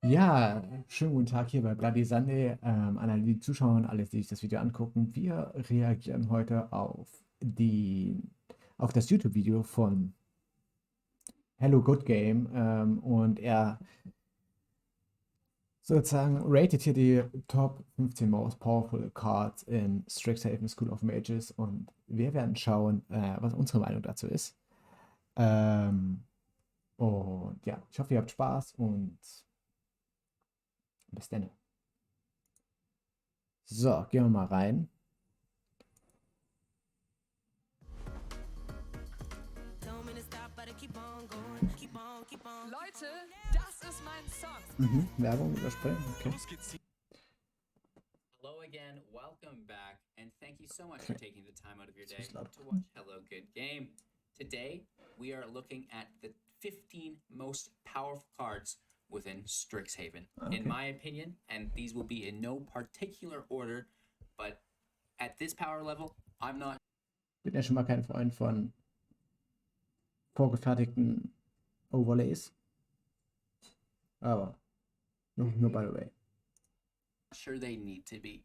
Ja, schönen guten Tag hier bei Bloody Sunday. An alle die Zuschauer und alle, die sich das Video angucken. Wir reagieren heute auf das YouTube-Video von HelloGoodGame und er sozusagen ratet hier die Top 15 Most Powerful Cards in Strixhaven School of Mages und wir werden schauen, was unsere Meinung dazu ist. Ähm, und ja, ich hoffe, ihr habt Spaß und bis dann. So, gehen wir mal rein. Leute, das ist mein Song. Werbung überspringen, okay. Hello again, welcome back, and thank you so much for taking the time out of your day Ist laut. to watch Hello Good Game. Today, we are looking at the 15 most powerful cards within Strixhaven. Okay. In my opinion, and these will be in no particular order, but at this power level, I'm not. Bin ja schon mal kein Freund von vorgefertigten Overlays. Aber nur by the way. Sure they need to be.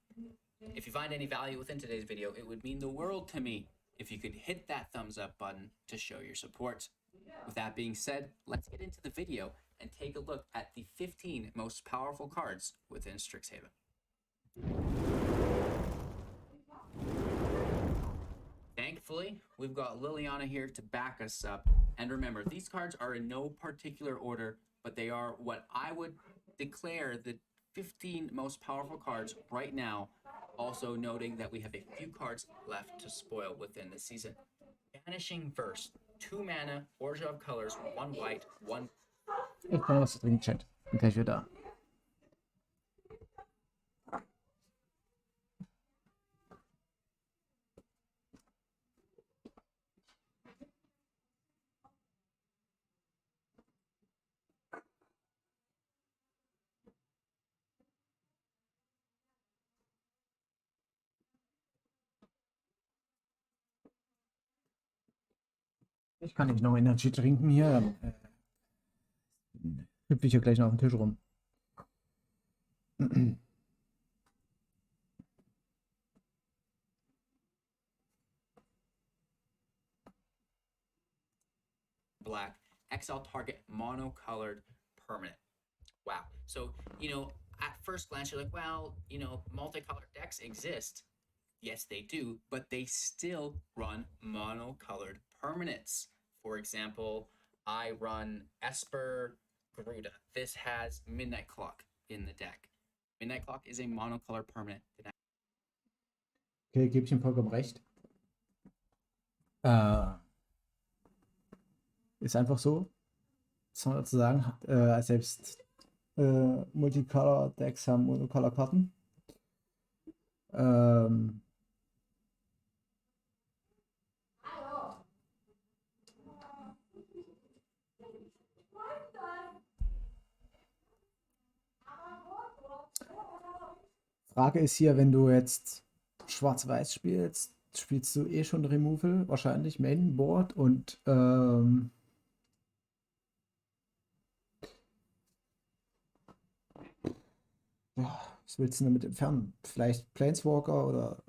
If you find any value within today's video, it would mean the world to me if you could hit that thumbs up button to show your support. With that being said, let's get into the video and take a look at the 15 most powerful cards within Strixhaven. Thankfully, we've got Liliana here to back us up. And remember, these cards are in no particular order, but they are what I would declare the 15 most powerful cards right now, also noting that we have a few cards left to spoil within the season. Vanishing Verse, 2 mana, Orja of Colors, 1 white, 1. Ich brauche was zu trinken, Chat. Bin gleich wieder da. Ich kann nicht noch Energy trinken hier. Dann hüpfe ich hier gleich noch auf den Tisch rum. Black, exile target monocolored permanent. Wow. So, at first glance, you're like, well, multicolored decks exist. Yes, they do, but they still run monocolored permanents. For example, I run Esper Garuda. This has Midnight Clock in the deck. Midnight Clock is a monocolor permanent. Okay, gebe ich ihm vollkommen recht. Ist einfach so. Sozusagen, selbst Multicolor-Decks haben Monocolor-Karten. Frage ist hier, wenn du jetzt Schwarz-Weiß spielst, spielst du eh schon Removal, wahrscheinlich Mainboard und ja, was willst du damit entfernen? Vielleicht Planeswalker oder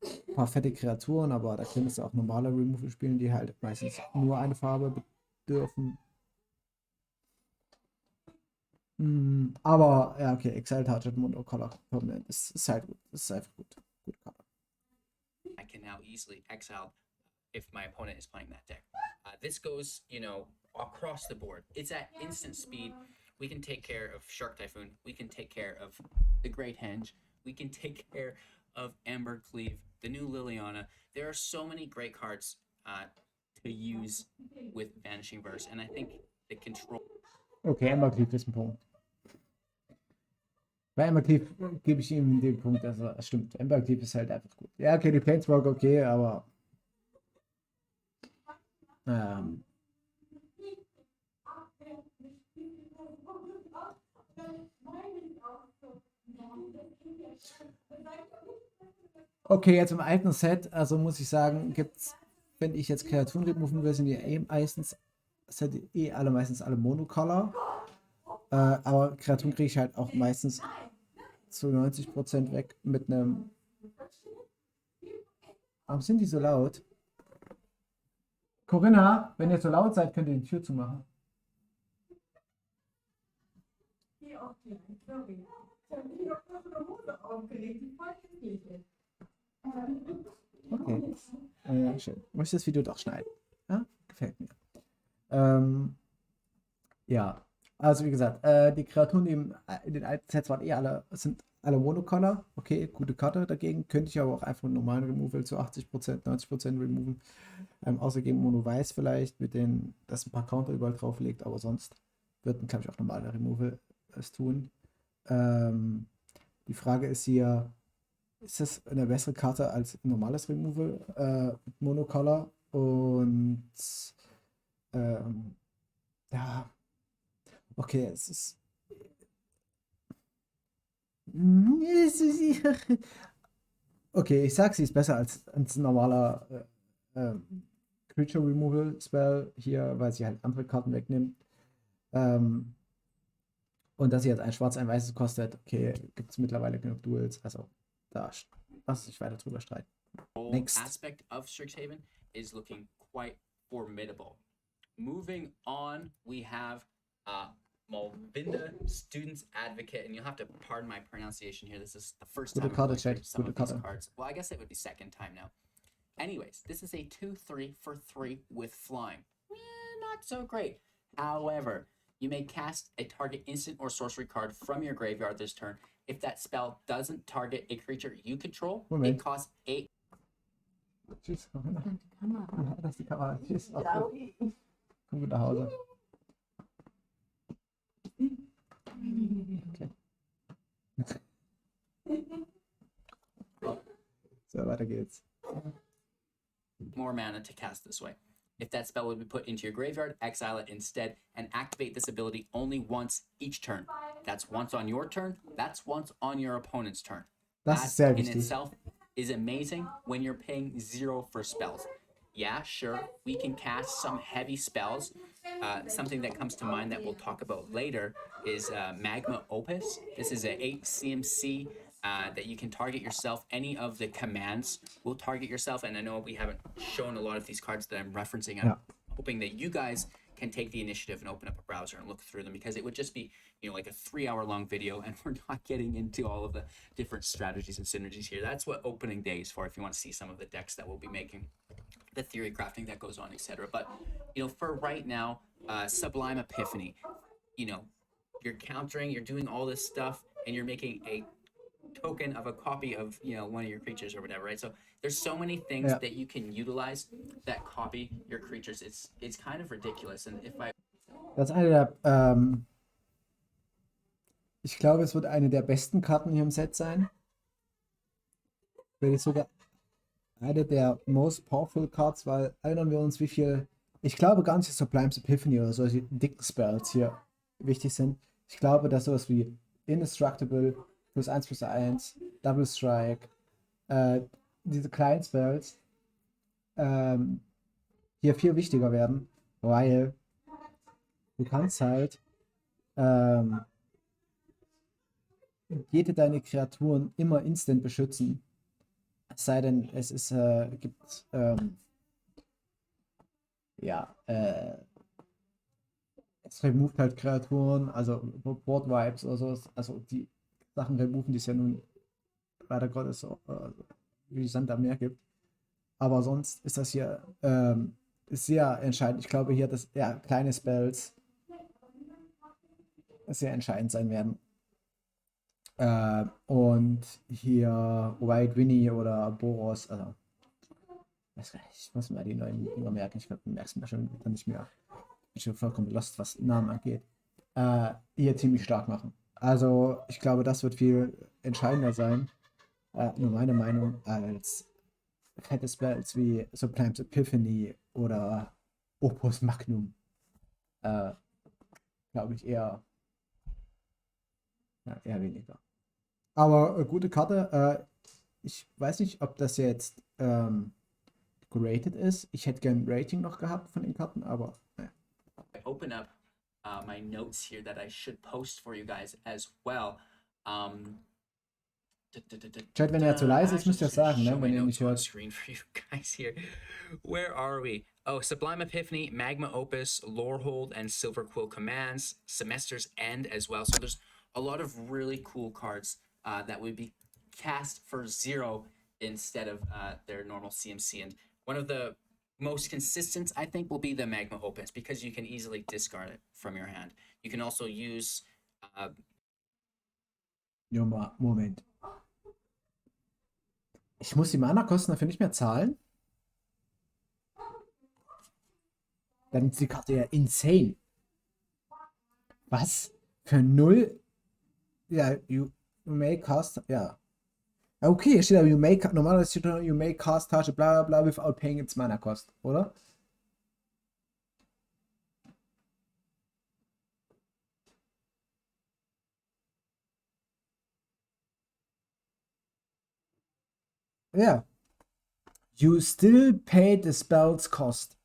ein paar fette Kreaturen, aber da könntest du auch normale Removal spielen, die halt meistens nur eine Farbe bedürfen. Aber ja, okay, Exile Target Monocolor Permanent ist halt gut. Das ist einfach gut. Gut Karte. I can now easily exile if my opponent is playing that deck. This goes, across the board. It's at instant speed. We can take care of Shark Typhoon. We can take care of the Great Henge. We can take care of Amber Cleave, the new Liliana. There are so many great cards to use with Vanishing Verse, and I think the control. Okay, Amber Cleave ist ein Punkt. Bei Amber Cleave gebe ich ihm den Punkt, dass er stimmt. Amber Cleave ist halt einfach gut. Ja, okay, die Planeswalker okay, aber okay, jetzt im alten Set, also muss ich sagen, gibt's, wenn ich jetzt Kreaturen removen will, sind die meistens alle Monocolor. Aber Kreaturen kriege ich halt auch meistens zu 90% weg mit einem. Warum sind die so laut? Corinna, wenn ihr so laut seid, könnt ihr die Tür zumachen. Okay. Schön. Muss ich das Video doch schneiden? Ja, gefällt mir. Ja, also wie gesagt, die Kreaturen in den alten Sets sind alle Monocolor. Okay, gute Karte dagegen. Könnte ich aber auch einfach einen normalen Removal zu 80%, 90% removen. Außer gegen Mono Weiß vielleicht, dass ein paar Counter überall drauf liegt, aber sonst wird, glaube ich, auch normale Removal es tun. Die Frage ist hier, ist das eine bessere Karte als ein normales Removal mit Monocolor? Und ja, okay, es ist. Okay, ich sag, sie ist besser als ein normaler Creature Removal Spell hier, weil sie halt andere Karten wegnimmt. Und dass sie jetzt ein Schwarz, ein Weißes kostet, okay, gibt es mittlerweile genug Duels. Also, da lass uns nicht weiter drüber streiten. Next. Aspect of Strixhaven is looking quite formidable. Moving on, we have Malvinda, Student's Advocate, and you'll have to pardon my pronunciation here. This is the first time I've played some of these cards. Well, I guess it would be second time now. Anyways, this is a 2/3 for 3 with flying. Not so great. However, you may cast a target instant or sorcery card from your graveyard this turn. If that spell doesn't target a creature you control, it costs 8. Tschüss, Corinna. Ja, das ist die Kamera. Tschüss. Komm gut nach Hause. Okay. So, weiter geht's. More mana to cast this way. If that spell would be put into your graveyard, exile it instead, and activate this ability only once each turn. That's once on your turn, that's once on your opponent's turn. Das ist sehr in wichtig. itself is amazing when you're paying 0 for spells. Yeah, sure, we can cast some heavy spells. Something that comes to mind that we'll talk about later is Magma Opus. This is a 8 CMC that you can target yourself. Any of the commands will target yourself. And I know we haven't shown a lot of these cards that I'm referencing. I'm hoping that you guys can take the initiative and open up a browser and look through them, because it would just be, like a 3-hour-long video, and we're not getting into all of the different strategies and synergies here. That's what opening day is for, if you want to see some of the decks that we'll be making, the theory crafting that goes on, etc. But, for right now, Sublime Epiphany, you're countering, you're doing all this stuff, and you're making a token of a copy of one of your creatures or whatever, right? So there's so many things that you can utilize that copy your creatures. It's kind of ridiculous. And das ist eine der, ich glaube, es wird eine der besten Karten hier im Set sein. Wenn nicht sogar eine der most powerful Cards, weil erinnern wir uns, wie viel, ich glaube gar nicht, dass Sublime's Epiphany oder solche dicken Spells hier wichtig sind. Ich glaube, dass sowas wie Indestructible, +1/+1, Double Strike, diese kleinen Spells hier viel wichtiger werden, weil du kannst halt jede deine Kreaturen immer instant beschützen. Es sei denn, es ist, gibt, es removed halt Kreaturen, also Board Vibes oder sowas, also die Sachen removen, die es ja nun leider Gottes so, wie die Sand am Meer gibt. Aber sonst ist das hier sehr entscheidend. Ich glaube hier, dass kleine Spells sehr entscheidend sein werden. Und hier White Winnie oder Boros, also ich muss mir die neuen Dinger merken, ich merke es mir schon dann nicht mehr. Ich bin schon vollkommen lost, was Namen angeht. Hier ziemlich stark machen. Also ich glaube, das wird viel entscheidender sein, nur meine Meinung, als fette Spells wie Sublime's Epiphany oder Opus Magnum. Glaube ich eher weniger. Aber gute Karte. Ich weiß nicht, ob das jetzt geratet ist. Ich hätte gern ein Rating noch gehabt von den Karten, aber I open up my notes here that I should post for you guys as well. Chat, wenn er zu leise ist, müsst ihr sagen, ne? Wenn ihr nicht hört. Screen for you guys here. Where are we? Oh, Sublime Epiphany, Magma Opus, Lorehold, and Silver Quill Commands, Semester's End as well. So there's a lot of really cool cards that would be cast for 0 instead of their normal CMC. And one of the most consistent, I think, will be the Magma Opus because you can easily discard it from your hand. You can also use... Moment. Ich muss die Mana-Kosten dafür nicht mehr zahlen? Dann ist die Karte ja insane. Was? Für 0? Ja, you may cast... Ja. Okay, hier steht aber, normalerweise steht da, you may cast Tasche, bla bla bla, without paying its Mana Cost, oder? Ja. You still pay the spell's cost.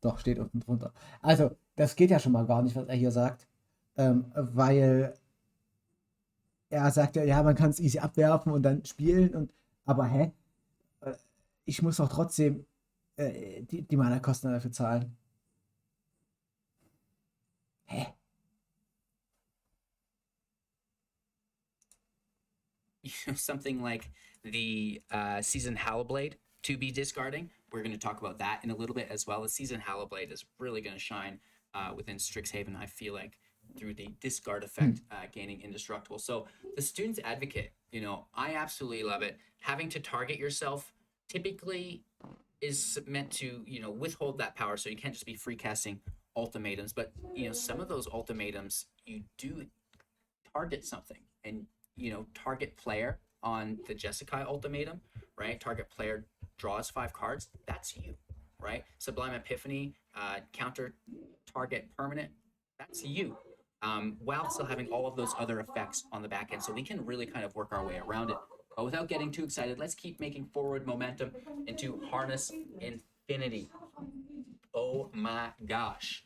Doch, steht unten drunter. Also, das geht ja schon mal gar nicht, was er hier sagt. Weil er sagt ja, man kann es easy abwerfen und dann spielen. Aber hä? Ich muss doch trotzdem die Mana-Kosten dafür zahlen. Hä? Something like the Season Hallowblade to be discarding. We're going to talk about that in a little bit as well. The Season Hallowblade is really going to shine within Strixhaven, I feel like, through the discard effect, gaining indestructible. So the Student's Advocate, I absolutely love it. Having to target yourself typically is meant to, withhold that power, so you can't just be free casting ultimatums. But, some of those ultimatums, you do target something and, target player on the Jeskai ultimatum, right? Target player draws 5 cards. That's you, right? Sublime Epiphany, counter target permanent. That's you. While still having all of those other effects on the back end. So we can really kind of work our way around it. But without getting too excited, let's keep making forward momentum into Harness Infinity. Oh my gosh.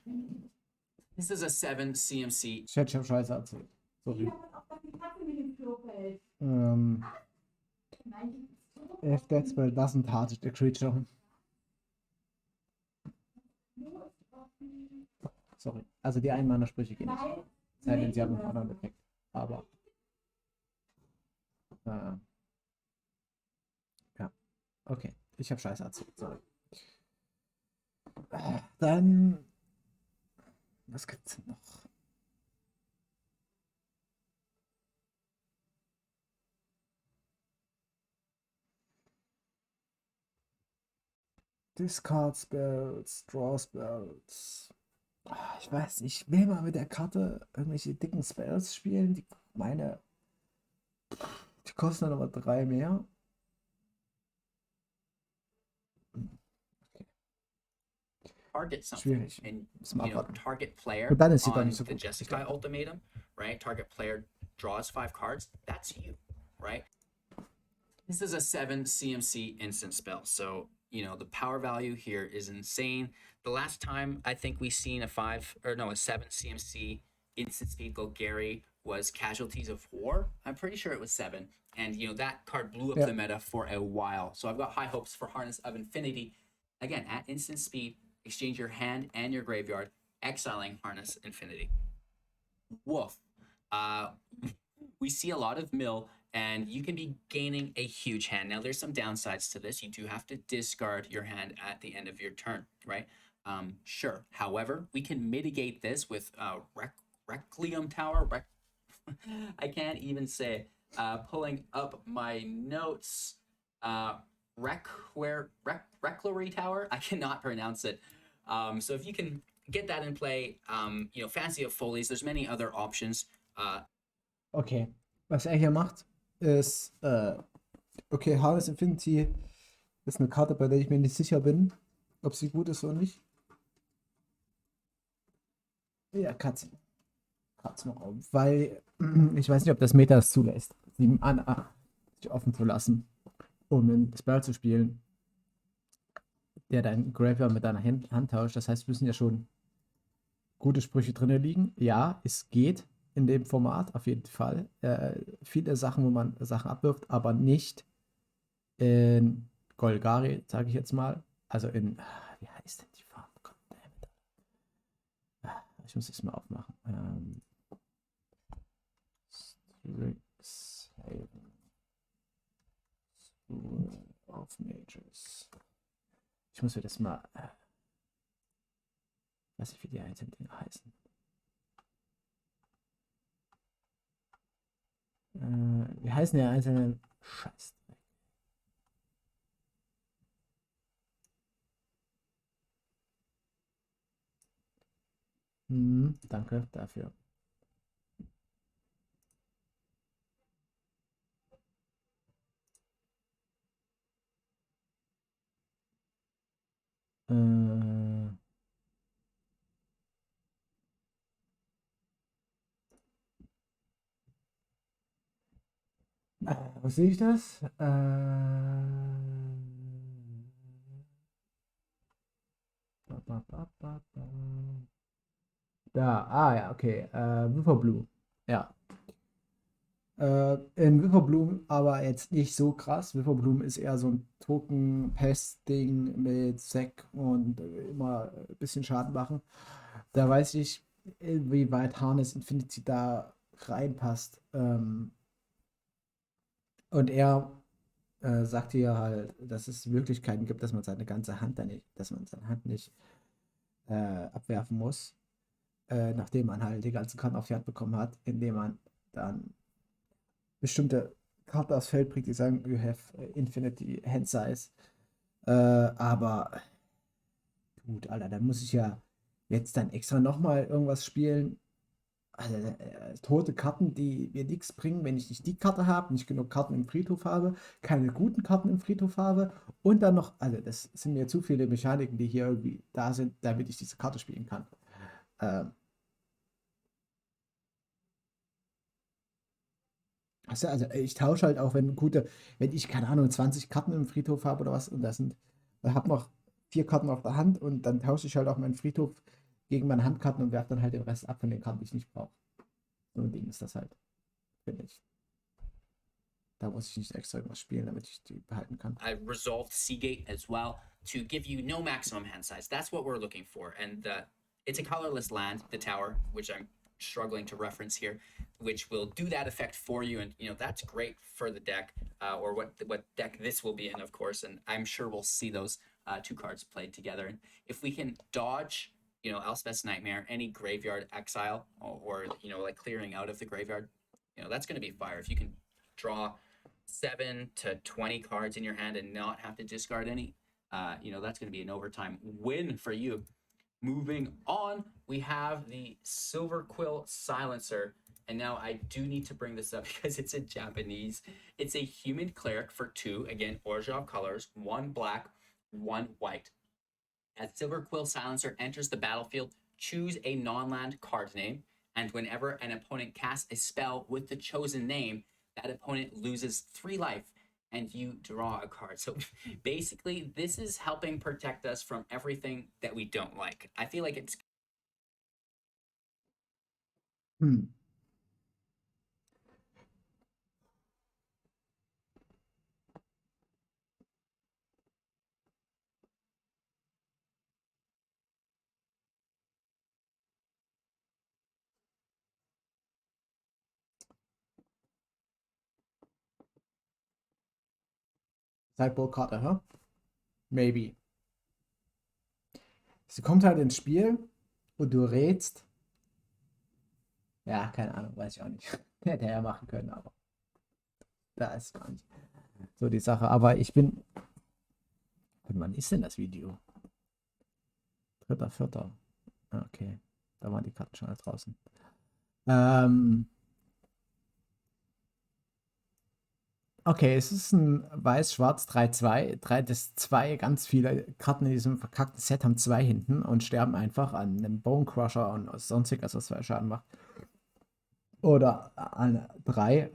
This is a 7 CMC. Ich habe Scheiße erzählt. Sorry. If that spell doesn't target the creature. Sorry. Also die Einmana-Sprüche gehen nicht. Sei denn, sie haben einen anderen Effekt. Aber. Ja. Okay. Ich habe Scheiße erzählt. Sorry. Dann. Was gibt's denn noch? Discard Spells, Draw Spells. Ich weiß nicht, ich will mal mit der Karte irgendwelche dicken Spells spielen. Die kosten dann aber 3 mehr. Target something. Schwierig. And target player Und dann ist sie doch on nicht so the gut. Jeskai ultimatum, right? Target player draws 5 cards. That's you, right? This is a 7 CMC instant spell. So, the power value here is insane. The last time I think we seen a 7 CMC instant speed Golgari was Casualties of War. I'm pretty sure it was 7. And, that card blew up the meta for a while. So I've got high hopes for Harness of Infinity. Again, at instant speed, exchange your hand and your graveyard, exiling Harness Infinity. Woof. We see a lot of mill, and you can be gaining a huge hand. Now, there's some downsides to this. You do have to discard your hand at the end of your turn, right? Sure. However, we can mitigate this with Requiem Tower. I can't even say it. Pulling up my notes. Requiery Tower. I cannot pronounce it. So if you can get that in play, Fancy of Follies. There's many other options. Okay, was er hier macht, ist, okay, Harness Infinity ist eine Karte, bei der ich mir nicht sicher bin, ob sie gut ist oder nicht. Ja, Katze noch auf, weil ich weiß nicht, ob das Meta es zulässt, 7 sich offen zu lassen, um ein Spell zu spielen, der dein Graveyard mit deiner Hand tauscht. Das heißt, wir müssen ja schon gute Sprüche drin liegen. Ja, es geht in dem Format auf jeden Fall. Viele Sachen, wo man Sachen abwirft, aber nicht in Golgari, sage ich jetzt mal. Also in, wie heißt denn die Farbe? Goddammit. Ich muss es mal aufmachen. Strixhaven. School of Mages. Ich muss mir das mal, weiß nicht, wie die einzelnen Dinge heißen. Wie heißen die einzelnen Scheiß? Danke dafür. Wo sehe ich das? Da, ja, okay. Blue. Ja. In Wipperbloom aber jetzt nicht so krass. Wipperbloom ist eher so ein Token-Pest-Ding mit Sack und immer ein bisschen Schaden machen. Da weiß ich, wie weit Harness Infinity da reinpasst. Und er sagte ja halt, dass es Möglichkeiten gibt, dass man seine ganze Hand dann nicht, dass man seine Hand nicht abwerfen muss, nachdem man halt die ganzen Karten auf die Hand bekommen hat, indem man dann bestimmte Karten aufs Feld bringt, die sagen, you have infinity hand size. Aber gut, Alter, dann muss ich ja jetzt dann extra nochmal irgendwas spielen. Also, tote Karten, die mir nichts bringen, wenn ich nicht die Karte habe, nicht genug Karten im Friedhof habe, keine guten Karten im Friedhof habe und dann noch, also das sind mir zu viele Mechaniken, die hier irgendwie da sind, damit ich diese Karte spielen kann. Ähm, also ich tausche halt auch, wenn ich, keine Ahnung, 20 Karten im Friedhof habe oder was und habe noch 4 Karten auf der Hand und dann tausche ich halt auch meinen Friedhof gegen meine Handkarten und werfe dann halt den Rest ab von den Karten, die ich nicht brauche. So ein Ding ist das halt, finde ich. Da muss ich nicht extra irgendwas spielen, damit ich die behalten kann. I resolved Seagate as well to give you no maximum hand size. That's what we're looking for. And it's a colorless land, the tower, which I'm struggling to reference here, which will do that effect for you. And, that's great for the deck, or what deck this will be in, of course. And I'm sure we'll see those 2 cards played together. And if we can dodge, Elspeth's Nightmare, any graveyard exile, or like clearing out of the graveyard, that's going to be fire. If you can draw 7 to 20 cards in your hand and not have to discard any, that's going to be an overtime win for you. Moving on, we have the Silver Quill Silencer. And now I do need to bring this up because it's in Japanese. It's a human cleric for 2. Again, Orgeov colors, 1 black, 1 white. As Silver Quill Silencer enters the battlefield, choose a non-land card name. And whenever an opponent casts a spell with the chosen name, that opponent loses 3 life and you draw a card. So basically, this is helping protect us from everything that we don't like. I feel like it's Hm. Sideboard-Karte, hä? Maybe. Sie kommt halt ins Spiel und du rätst. Ja, keine Ahnung, weiß ich auch nicht. Hätte er ja machen können, aber da ist gar nicht so die Sache. Aber ich bin. Wann ist denn das Video? 3.4. Okay, da waren die Karten schon alle draußen. Okay, es ist ein Weiß-Schwarz 3-2. Das 2, ganz viele Karten in diesem verkackten Set haben 2 hinten und sterben einfach an einem Bone Crusher und sonstiges, was 2 Schaden macht. Oder an 3,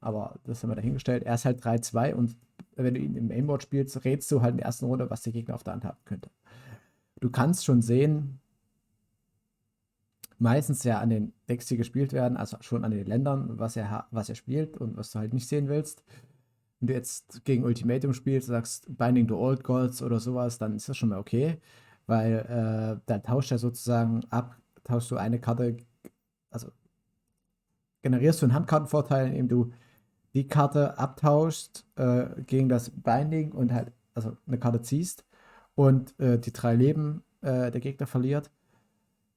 aber das haben wir dahingestellt. Er ist halt 3-2 und wenn du ihn im Mainboard spielst, rätst du halt in der ersten Runde, was der Gegner auf der Hand haben könnte. Du kannst schon sehen, meistens ja an den Decks, die gespielt werden, also schon an den Ländern, was er spielt und was du halt nicht sehen willst. Wenn du jetzt gegen Ultimatum spielst, sagst Binding the Old Gods oder sowas, dann ist das schon mal okay, weil dann tauschst du eine Karte, also generierst du einen Handkartenvorteil, indem du die Karte abtauschst gegen das Binding und halt, also eine Karte ziehst und die 3 Leben der Gegner verliert,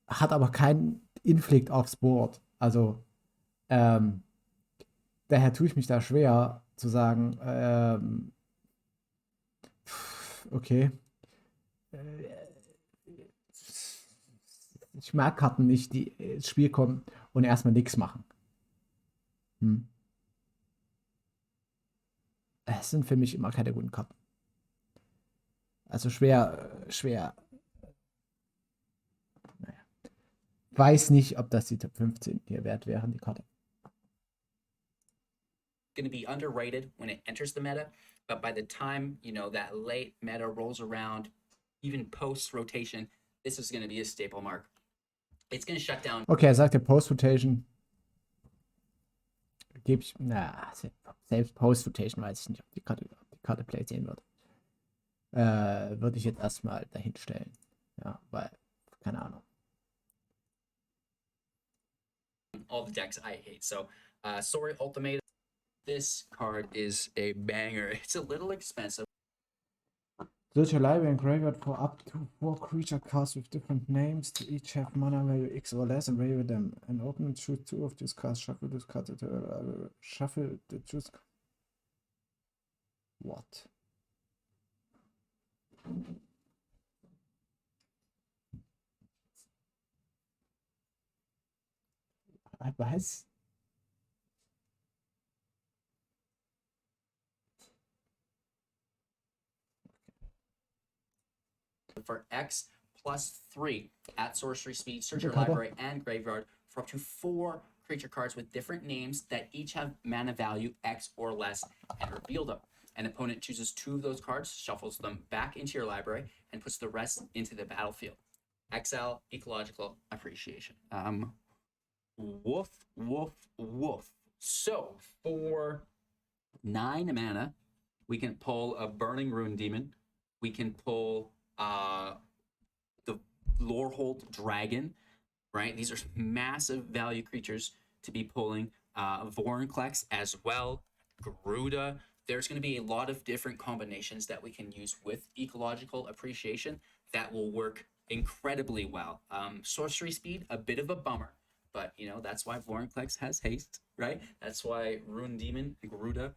hat aber keinen Inflict aufs Board. Also ähm, daher tue ich mich da schwer zu sagen, okay, ich mag Karten nicht, die ins Spiel kommen und erstmal nichts machen. Hm. Es sind für mich immer keine guten Karten. Also schwer. Naja. Weiß nicht, ob das die Top 15 hier wert wären, die Karte. Going to be underrated when it enters the meta, but by the time that late meta rolls around, even post rotation, this is going to be a staple mark. It's going to shut down. Okay, er sagt ja Post-Rotation. Gebe ich, selbst Post-Rotation weiß ich nicht, ob die Karte Play sehen wird. Würde ich jetzt erstmal dahin stellen. Ja, weil, keine Ahnung. All the decks I hate. So, sorry, Ultimate. This card is a banger. It's a little expensive. Search your library and graveyard for up to 4 creature cards with different names to each have mana value X or less and raid them. And open and choose 2 of these cards. Shuffle this card. Shuffle the choose. What? Was? For X +3 at sorcery speed, search your library and graveyard for up to 4 creature cards with different names that each have mana value X or less and reveal them. An opponent chooses 2 of those cards, shuffles them back into your library, and puts the rest into the battlefield. XL, ecological appreciation. Woof, woof, woof. So, for 9 mana, we can pull a Burning Ruin Demon. We can pull the Lorehold Dragon, right? These are massive value creatures to be pulling. Vorinclex as well, Garuda. There's going to be a lot of different combinations that we can use with ecological appreciation that will work incredibly well. Sorcery speed, a bit of a bummer, but that's why Vorinclex has haste, right? That's why Rune Demon and Garuda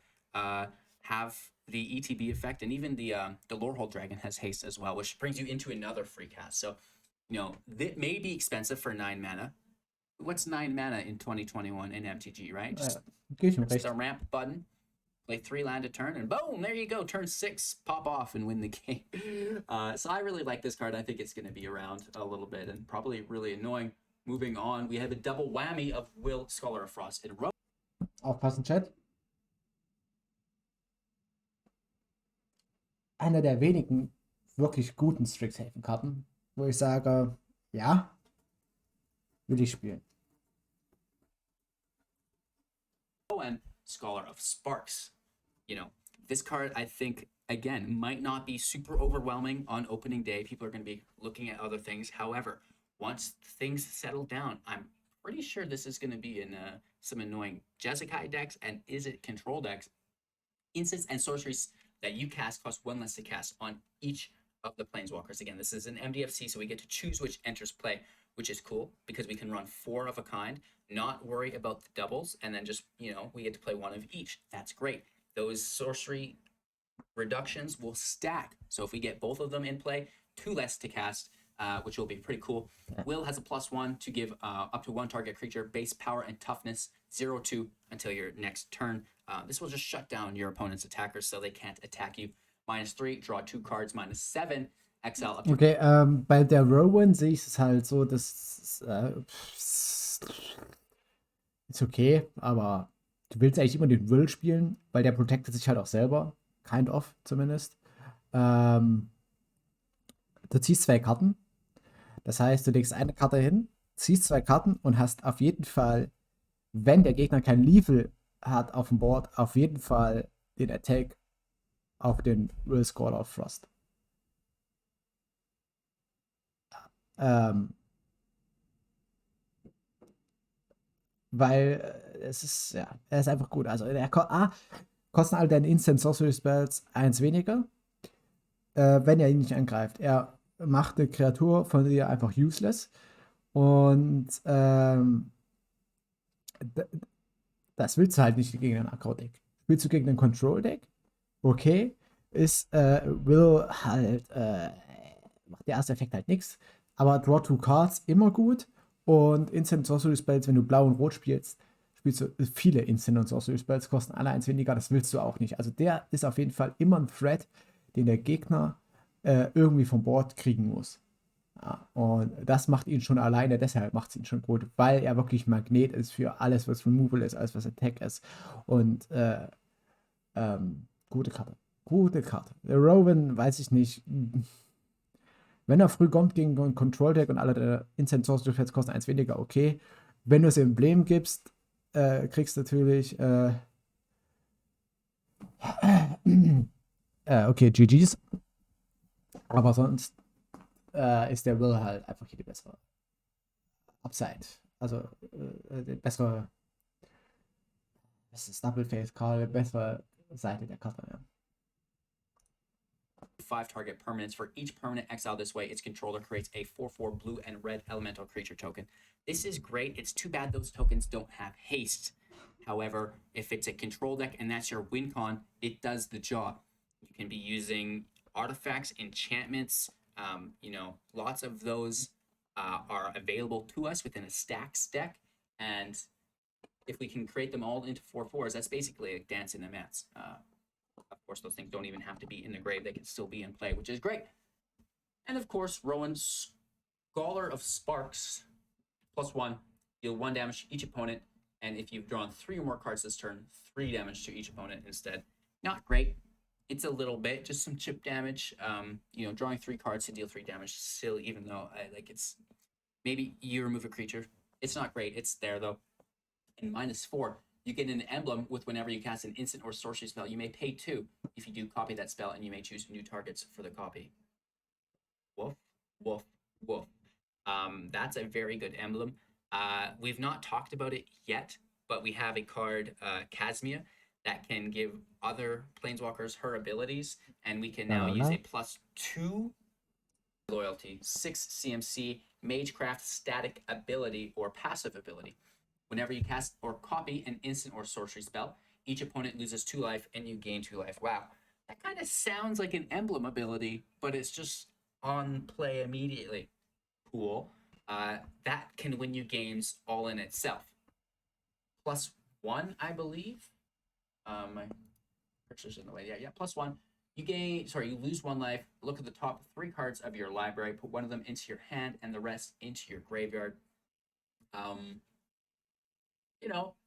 have the ETB effect, and even the Lorehold Dragon has haste as well, which brings you into another free cast. So, that may be expensive for 9 mana. What's 9 mana in 2021 in MTG, right? Just a ramp button, play 3 land a turn, and boom, there you go. Turn 6, pop off and win the game. So I really like this card. I think it's going to be around a little bit and probably really annoying. Moving on, we have a double whammy of Will, Scholar of Frost, and Rogue. Aufpassen, Chat. Einer der wenigen wirklich guten Strixhaven-Karten, wo ich sage, ja, will ich spielen. And Scholar of Sparks. This card, I think, again, might not be super overwhelming on opening day. People are going to be looking at other things. However, once things settle down, I'm pretty sure this is going to be in some annoying Jeskai decks and is it control decks. Instants and sorceries that you cast cost 1 less to cast on each of the planeswalkers. Again, this is an MDFC, so we get to choose which enters play, which is cool because we can run 4 of a kind, not worry about the doubles, and then just, we get to play 1 of each. That's great. Those sorcery reductions will stack. So if we get both of them in play, 2 less to cast, which will be pretty cool. Will has a +1 to give up to 1 target creature base power and toughness 0-2 until your next turn. This will just shut down your opponent's attackers so they can't attack you. -3, draw 2 cards, -7, exile up to. Okay, bei der Rowan sehe ich es halt so, dass ist okay, aber du willst eigentlich immer den Will spielen, weil der protectet sich halt auch selber. Kind of, zumindest. Du ziehst 2 Karten. Das heißt, du legst eine Karte hin, ziehst 2 Karten und hast auf jeden Fall, wenn der Gegner kein Lethal hat auf dem Board, auf jeden Fall den Attack auf den Will Score of Frost. Ähm, weil es ist, ja, er ist einfach gut. Also kosten all deine Instant Sorcery Spells 1 weniger, wenn er ihn nicht angreift. Er macht eine Kreatur von dir einfach useless und das willst du halt nicht gegen ein Aggro-Deck. Spielst du gegen ein Control-Deck? Okay, will halt, macht der erste Effekt halt nichts, aber Draw 2 Cards immer gut und Instant Sorcery Spells, wenn du blau und rot spielst, spielst du viele Instant und Sorcery Spells, kosten alle 1 weniger, das willst du auch nicht. Also der ist auf jeden Fall immer ein Threat, den der Gegner irgendwie vom Board kriegen muss. Ja, und das macht ihn schon alleine, deshalb macht es ihn schon gut, weil er wirklich Magnet ist für alles, was Removal ist, alles, was Attack ist. Und gute Karte. Gute Karte. Der Rowan, weiß ich nicht. Wenn er früh kommt gegen ein Control-Deck und alle der Instant Sorcery Defense kosten 1 weniger, okay. Wenn du es Emblem gibst, kriegst du natürlich okay, GG's. Aber sonst ist der Will halt einfach hier die bessere Upside. Also die bessere, das ist Double Face Card, bessere Seite der Karte, ja. 5 target permanents. For each permanent exiled this way, its controller creates a 4/4 blue and red elemental creature token. This is great. It's too bad those tokens don't have haste. However, if it's a control deck and that's your win con, it does the job. You can be using artifacts, enchantments, lots of those are available to us within a stacks deck. And if we can create them all into 4/4s, that's basically like Dance in the Mats. Of course, those things don't even have to be in the grave. They can still be in play, which is great. And of course, Rowan's Scholar of Sparks, +1, deal 1 damage to each opponent. And if you've drawn 3 or more cards this turn, 3 damage to each opponent instead. Not great. It's a little bit, just some chip damage. Drawing 3 cards to deal 3 damage, still, even though it's maybe you remove a creature. It's not great. It's there though. And -4, you get an emblem with whenever you cast an instant or sorcery spell, you may pay 2. If you do, copy that spell, and you may choose new targets for the copy. Woof, woof, woof. That's a very good emblem. We've not talked about it yet, but we have a card, Casmia, that can give other planeswalkers her abilities, and we can now use a +2 loyalty, 6 CMC, Magecraft static ability or passive ability. Whenever you cast or copy an instant or sorcery spell, each opponent loses 2 life and you gain 2 life. Wow. That kind of sounds like an emblem ability, but it's just on play immediately. Cool. That can win you games all in itself. +1, I believe. My cursor's in the way. Yeah, +1. You lose 1 life. Look at the top 3 cards of your library. Put 1 of them into your hand and the rest into your graveyard.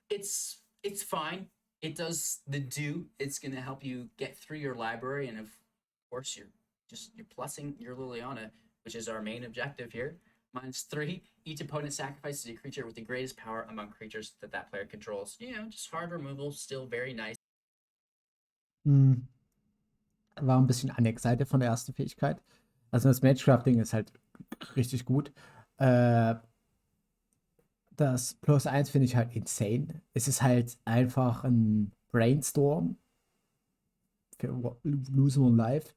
It's fine. It does the do. It's gonna help you get through your library, and of course you're plussing your Liliana, which is our main objective here. -3. Each opponent sacrifices a creature with the greatest power among creatures that player controls. Just hard removal, still very nice. War ein bisschen Annex-Seite von der ersten Fähigkeit. Also das Magecrafting ist halt richtig gut. Das +1 finde ich halt insane. Es ist halt einfach ein Brainstorm für Lose One Life.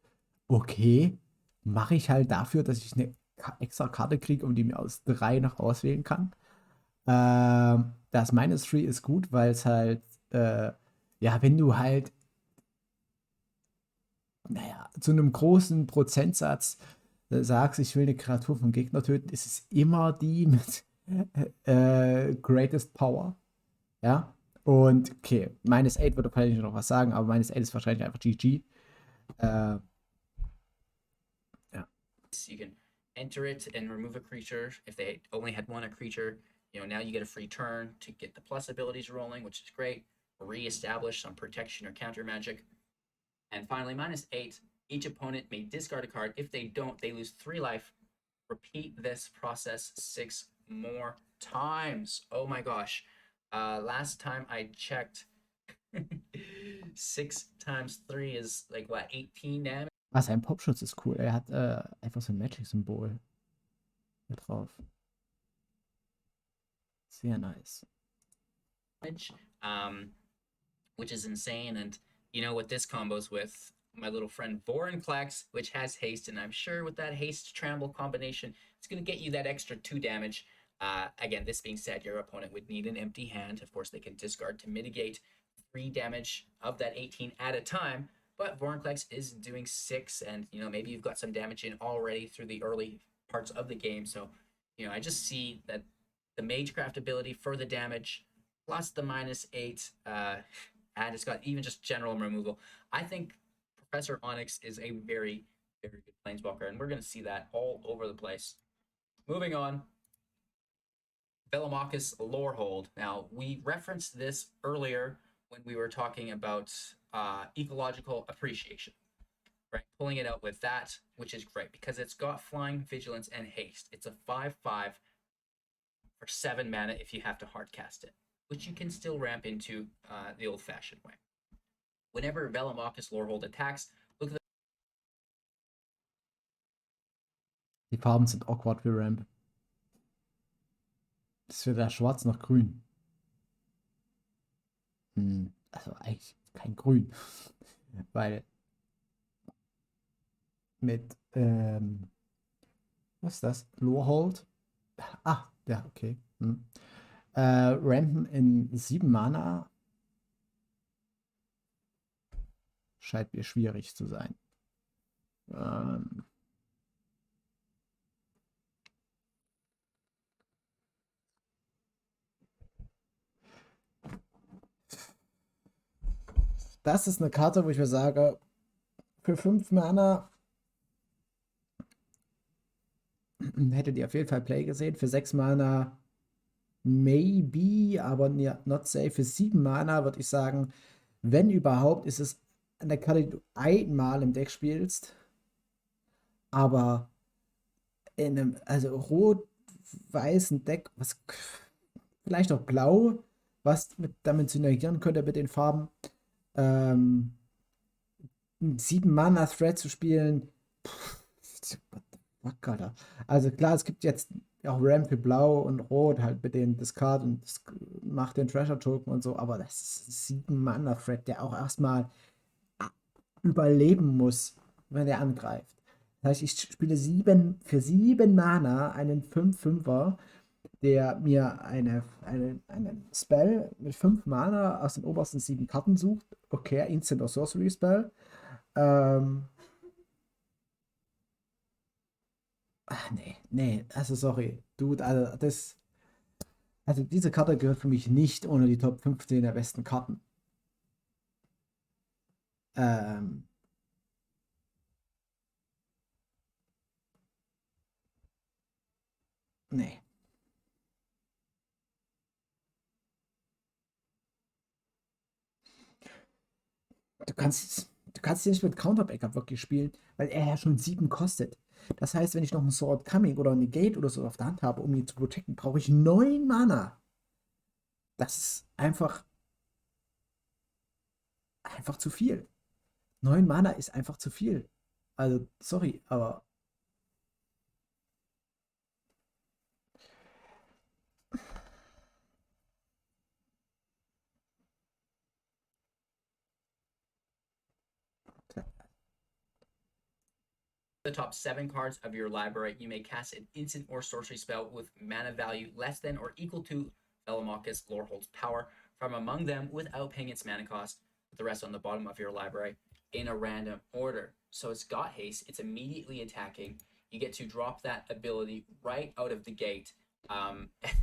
Okay, mache ich halt dafür, dass ich eine extra Karte kriege und die mir aus 3 noch auswählen kann. Das -3 ist gut, weil es halt, wenn du halt, zu einem großen Prozentsatz sagst, ich will eine Kreatur vom Gegner töten, ist es immer die mit Greatest Power. Ja. Und okay, -8 würde wahrscheinlich noch was sagen, aber -8 ist wahrscheinlich einfach GG. Ja. You can enter it and remove a creature. If they only had a creature, now you get a free turn to get the plus abilities rolling, which is great. Reestablish some protection or counter magic. And finally, -8, each opponent may discard a card. If they don't, they lose 3 life. Repeat this process 6 more times. Oh my gosh. Last time I checked, 6 times 3 is like what, 18 damage? Ah, sein Popschutz ist cool. Er hat einfach so ein Magic-Symbol hier drauf. Sehr nice. Which is insane. And you know what this combos with? My little friend Vorinclex, which has haste, and I'm sure with that haste trample combination, it's going to get you that extra 2 damage. Again, this being said, your opponent would need an empty hand. Of course, they can discard to mitigate 3 damage of that 18 at a time, but Vorinclex is doing 6, and you know, maybe you've got some damage in already through the early parts of the game. So, you know, I just see that the Magecraft ability for the damage plus the -8, and it's got even just general removal. I think Professor Onyx is a very, very good planeswalker, and we're going to see that all over the place. Moving on, Velomachus Lorehold. Now, we referenced this earlier when we were talking about ecological appreciation, right? Pulling it out with that, which is great because it's got flying, vigilance, and haste. It's a 5/5 for 7 mana if you have to hardcast it, which you can still ramp into the old-fashioned way. Whenever Velomachus Lorehold attacks, look at Die Farben sind awkward für Ramp. Das ist weder schwarz noch grün. Also eigentlich kein Grün. Weil mit, was ist das? Lorehold? Ah, ja, okay. Rampen in 7 Mana scheint mir schwierig zu sein. Das ist eine Karte, wo ich mir sage, für 5 Mana hättet ihr auf jeden Fall Play gesehen. Für 6 Mana maybe, aber not safe. Für 7 Mana würde ich sagen, wenn überhaupt, ist es eine Karte, die du einmal im Deck spielst. Aber in einem, also rot-weißen Deck, was vielleicht auch blau, was damit synergieren könnte mit den Farben. 7 Mana Thread zu spielen. What the fuck, Alter. Also klar, es gibt jetzt auch Ramp für Blau und Rot, halt mit dem Discard und das macht den Treasure Token und so, aber das ist 7 Mana Thread, der auch erstmal überleben muss, wenn er angreift. Das heißt, ich spiele für 7 Mana einen 5/5er, der mir einen Spell mit 5 Mana aus den obersten 7 Karten sucht. Okay, Instant or Sorcery Spell. Nee, also sorry. Dude, also diese Karte gehört für mich nicht ohne die Top 15 der besten Karten. Nee. Du kannst ihn nicht mit Counter-Backup wirklich spielen, weil er ja schon 7 kostet. Das heißt, wenn ich noch einen Sword Coming oder eine Gate oder so auf der Hand habe, um ihn zu protecten, brauche ich 9 Mana. Das ist einfach zu viel. 9 Mana ist einfach zu viel. Also, sorry, aber the top 7 cards of your library, you may cast an instant or sorcery spell with mana value less than or equal to Velomachus Lorehold's power from among them without paying its mana cost, with the rest on the bottom of your library in a random order. So it's got haste, it's immediately attacking. You get to drop that ability right out of the gate.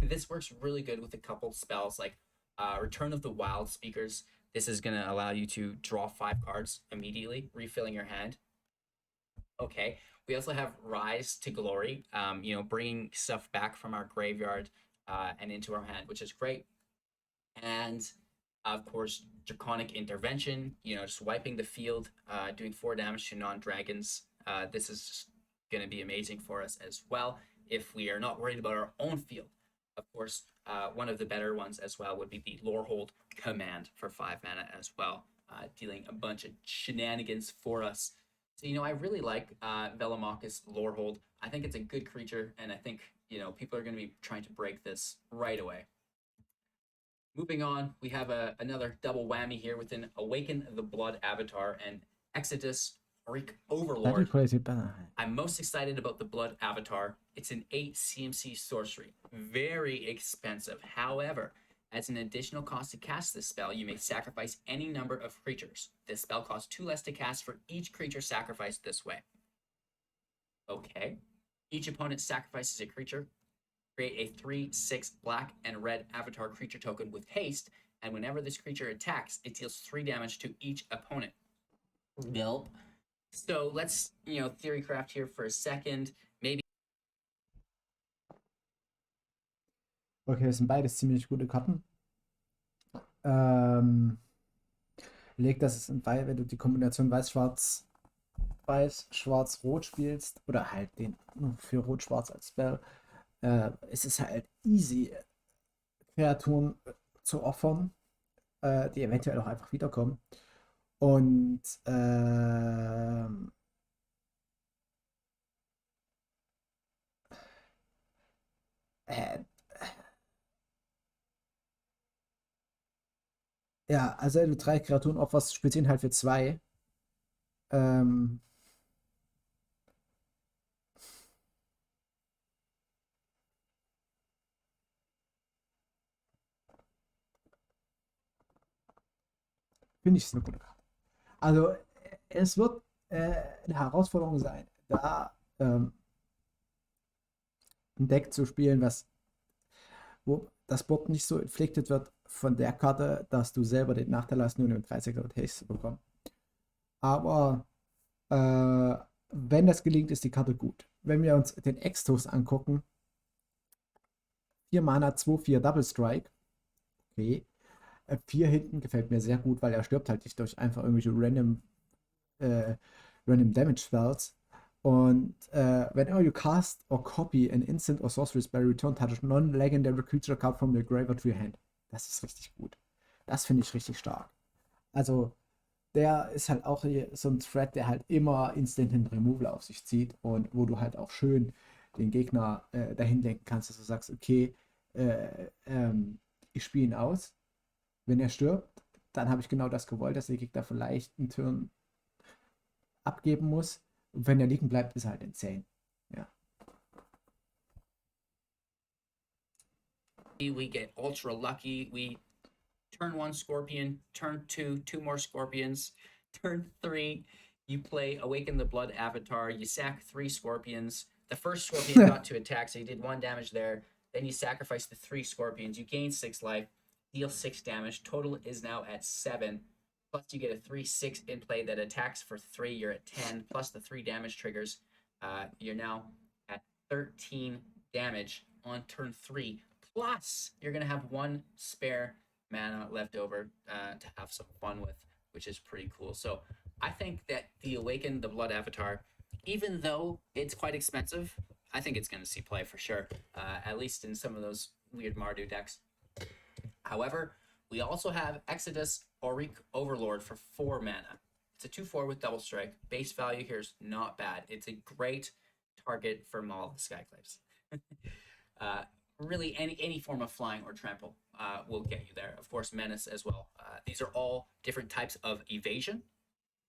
This works really good with a couple spells like Return of the Wild Speakers. This is going to allow you to draw 5 cards immediately, refilling your hand. Okay. We also have Rise to Glory, you know, bringing stuff back from our graveyard and into our hand, which is great. And of course, Draconic Intervention, you know, just wiping the field, doing 4 damage to non-dragons. This is just going to be amazing for us as well if we are not worried about our own field. Of course, one of the better ones as well would be the Lorehold command for 5 mana as well, dealing a bunch of shenanigans for us. So, I really like Velomachus Lorehold. I think it's a good creature, and I think, people are going to be trying to break this right away. Moving on, we have another double whammy here within Awaken the Blood Avatar and Exodus Freak Overlord. I'm most excited about the Blood Avatar. It's an 8 CMC sorcery. Very expensive. However, as an additional cost to cast this spell, you may sacrifice any number of creatures. This spell costs 2 less to cast for each creature sacrificed this way. Okay. Each opponent sacrifices a creature. Create a 3/6 black and red avatar creature token with haste, and whenever this creature attacks, it deals 3 damage to each opponent. Nope. So let's, theorycraft here for a second. Maybe. Okay, das sind beides ziemlich gute Karten. Leg das ist wenn du die Kombination Weiß-Schwarz, Weiß-Schwarz-Rot spielst, oder halt den für Rot-Schwarz als Spell, es ist halt easy, Kreaturen zu opfern, die eventuell auch einfach wiederkommen. Und ja, also wenn du 3 Kreaturen opferst, spielst du ihn halt für 2. Finde ich es eine gute Karte. Also, es wird eine Herausforderung sein, da ein Deck zu spielen, wo das Board nicht so inflicted wird von der Karte, dass du selber den Nachteil hast, nur einen 30er und Haste zu bekommen. Aber wenn das gelingt, ist die Karte gut. Wenn wir uns den Extos angucken, 4 Mana, 2/4 Double Strike. Okay. 4 hinten gefällt mir sehr gut, weil er stirbt halt nicht durch einfach irgendwelche random Damage Spells. Und whenever you cast or copy an instant or sorcery spell, return touch non-legendary creature card from your graveyard to your hand. Das ist richtig gut. Das finde ich richtig stark. Also, der ist halt auch so ein Threat, der halt immer Instant Removal auf sich zieht und wo du halt auch schön den Gegner dahin lenken kannst, dass du sagst, okay, ich spiele ihn aus. Wenn er stirbt, dann habe ich genau das gewollt, dass der Gegner vielleicht einen Turn abgeben muss. Und wenn er liegen bleibt, ist er halt insane. Ja. We get ultra lucky. We turn 1 Scorpion, turn 2 more Scorpions, turn 3 you play Awaken the Blood Avatar, you sack 3 Scorpions. The first Scorpion got to attack, so you did 1 damage there. Then you sacrifice the 3 Scorpions, you gain 6 life, deal 6 damage. Total is now at 7. Plus you get a 3/6 in play that attacks for 3, you're at 10, plus the 3 damage triggers. You're now at 13 damage on turn 3. Plus, you're going to have 1 spare mana left over to have some fun with, which is pretty cool. So I think that the Awaken the Blood Avatar, even though it's quite expensive, I think it's going to see play for sure, at least in some of those weird Mardu decks. However, we also have Exodus Auric Overlord for 4 mana. It's a 2/4 with double strike. Base value here is not bad. It's a great target for Maul the Skyclaves. Really, any form of flying or trample will get you there. Of course, menace as well. These are all different types of evasion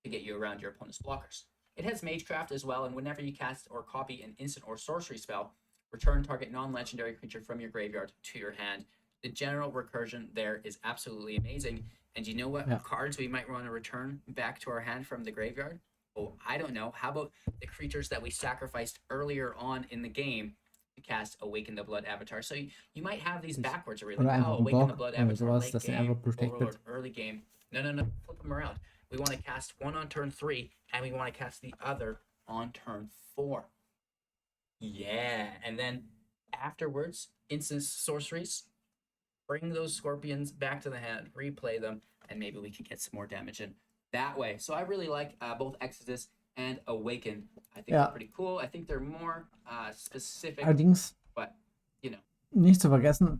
to get you around your opponent's blockers. It has Magecraft as well, and whenever you cast or copy an instant or sorcery spell, return target non-legendary creature from your graveyard to your hand. The general recursion there is absolutely amazing. And you know what cards we might want to return back to our hand from the graveyard? Oh, I don't know. How about the creatures that we sacrificed earlier on in the game to cast Awaken the Blood Avatar? So you might have these backwards, really. Oh, Awaken the Blood Avatar late game, Overlord early game. No. Flip them around. We want to cast 1 on turn 3, and we want to cast the other on turn 4. Yeah, and then afterwards, instant sorceries. Bring those Scorpions back to the hand, replay them, and maybe we can get some more damage in that way. So I really like both Exodus and Awaken. I think they're pretty cool. I think they're more specific. Allerdings, but, nicht zu vergessen,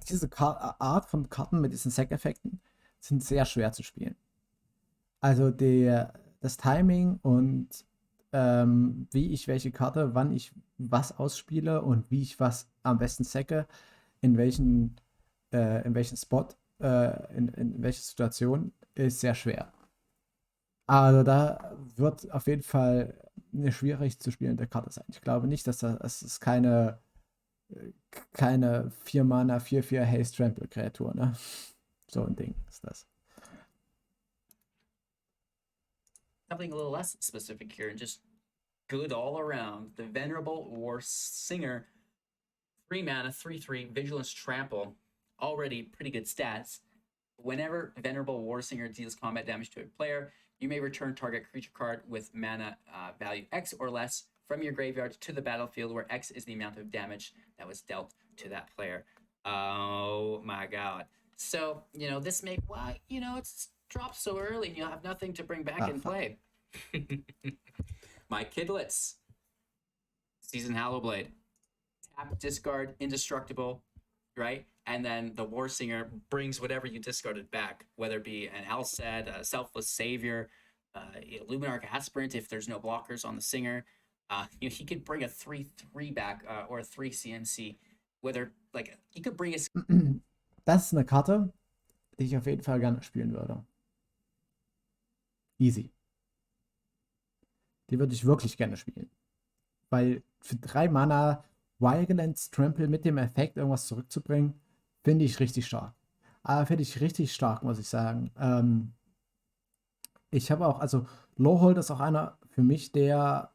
diese Art von Karten mit diesen Sack-Effekten sind sehr schwer zu spielen. Also das Timing und wie ich welche Karte, wann ich was ausspiele und wie ich was am besten sacke, in welchen Spot, in welche Situation, ist sehr schwer. Also da wird auf jeden Fall eine schwierig zu spielende Karte sein. Ich glaube nicht, dass es ist keine 4 Mana 4/4 Haste Trample Kreatur, ne? So ein Ding ist das. Something a little less specific here and just good all around. The Venerable War Singer, 3 mana, 3/3, Vigilance Trample, already pretty good stats. Whenever Venerable War Singer deals combat damage to a player, you may return target creature card with mana value X or less from your graveyard to the battlefield, where X is the amount of damage that was dealt to that player. Oh my god. So, this may, it's dropped so early and you'll have nothing to bring back and play. My Kidlets. Season Hallowblade. Tap, discard, indestructible, right? And then the War Singer brings whatever you discarded back, whether it be an Alced, a Selfless Savior, Luminarch Aspirant if there's no blockers on the Singer. He could bring a 3/3 back or a 3 CMC. Whether, he could bring a. Das ist eine Karte, die ich auf jeden Fall gerne spielen würde. Easy. Die würde ich wirklich gerne spielen. Weil für 3 Mana Wildlands Trample mit dem Effekt irgendwas zurückzubringen, finde ich richtig stark. Aber finde ich richtig stark, muss ich sagen. Ich habe auch, also Lowhold ist auch einer für mich der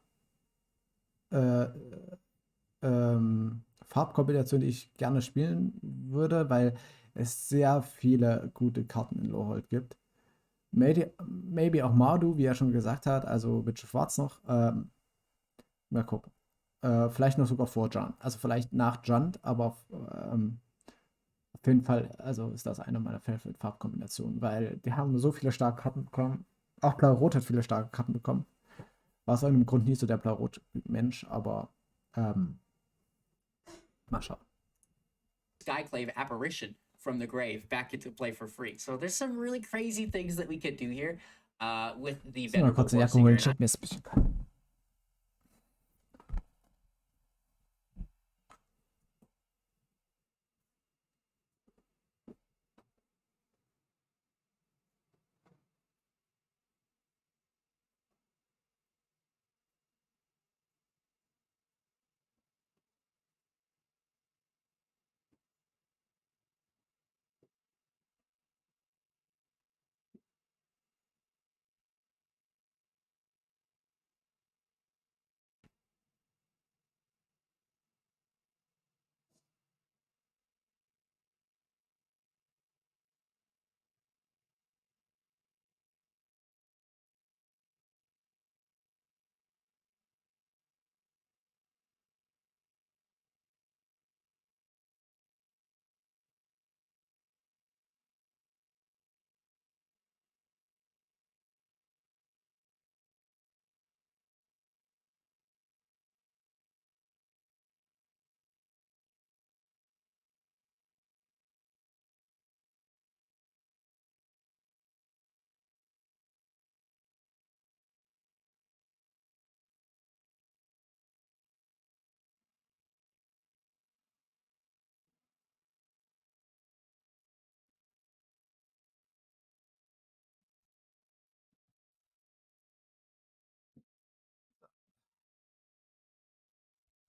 Farbkombination, die ich gerne spielen würde, weil es sehr viele gute Karten in Lowhold gibt. Maybe auch Mardu, wie er schon gesagt hat, also mit Schwarz noch. Mal gucken. Vielleicht noch sogar vor Junt. Also vielleicht nach Junt, aber auf jeden Fall, also ist das eine meiner Favorite-Farbkombinationen, weil die haben so viele starke Karten bekommen. Auch Blau-Rot hat viele starke Karten bekommen. War aus irgendeinem Grund nicht so der Blau-Rot-Mensch, aber mal schauen. Skyclave Apparition from the grave back into play for free. So there's some really crazy things that we could do here with the Venerable War Singer. Check mir ein bisschen.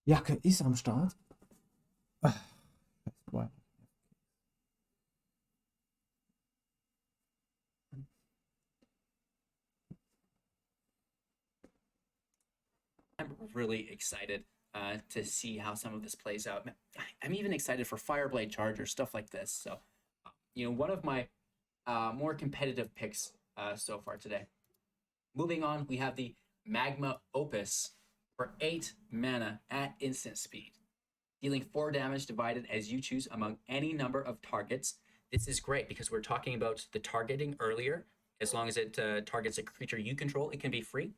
Jacke ist am Start. Boah. I'm really excited to see how some of this plays out. I'm even excited for Fireblade Charger, stuff like this. So, one of my more competitive picks so far today. Moving on, we have the Magma Opus for 8 mana at instant speed, dealing 4 damage divided as you choose among any number of targets. This is great because we're talking about the targeting earlier. As long as it targets a creature you control, it can be free.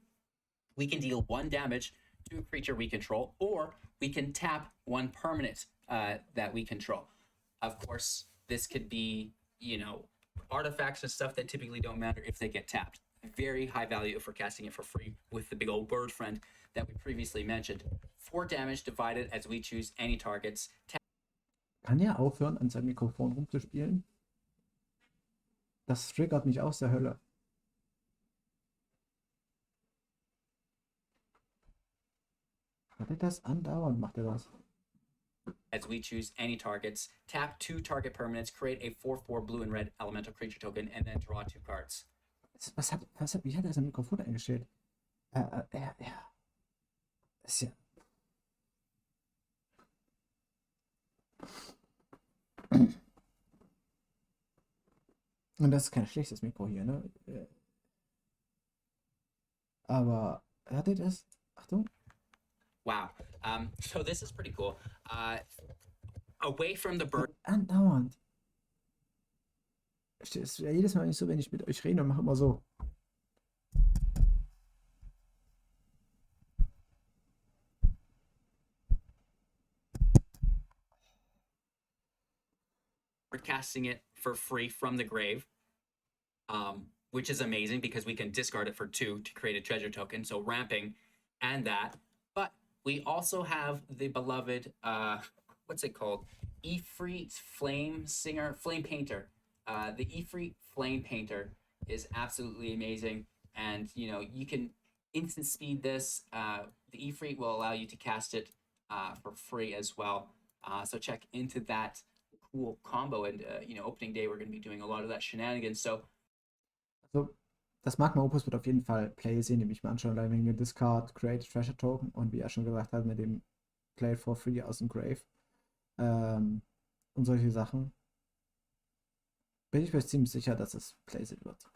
We can deal 1 damage to a creature we control, or we can tap one permanent that we control. Of course, this could be, you know, artifacts and stuff that typically don't matter if they get tapped. Very high value if we're casting it for free with the big old bird friend that we previously mentioned. 4 damage divided as we choose any targets. Kann er aufhören, an seinem Mikrofon rumzuspielen? Das triggert mich aus der Hölle. Hat er das andauernd? Macht er das? As we choose any targets, tap 2 target permanents, create a 4/4 blue and red elemental creature token, and then draw 2 cards. Wie hat er sein Mikrofon eingestellt? Ist ja. Und das ist kein schlechtes Mikro hier, ne? Aber hat er das? Achtung. Wow. So this is pretty cool. Away from the bird. Andauernd. Es ist ja jedes Mal nicht so, wenn ich mit euch rede und mache immer so. We're casting it for free from the grave, which is amazing because we can discard it for 2 to create a treasure token. So ramping and that. But we also have the beloved, what's it called? Ifrit Flame Painter. The Ifrit Flame Painter is absolutely amazing. And, you know, you can instant speed this. The Ifrit will allow you to cast it for free as well. So check into that cool combo. And, you know, opening day, we're going to be doing a lot of that shenanigans. So, also, das Magma Opus wird auf jeden Fall Play sehen, nämlich mal anschauen, allein wegen dem Discard, Create Treasure Token und wie er schon gesagt hat, mit dem Play for Free aus dem Grave. Und solche Sachen. Bin ich mir ziemlich sicher, dass es Play sehen wird.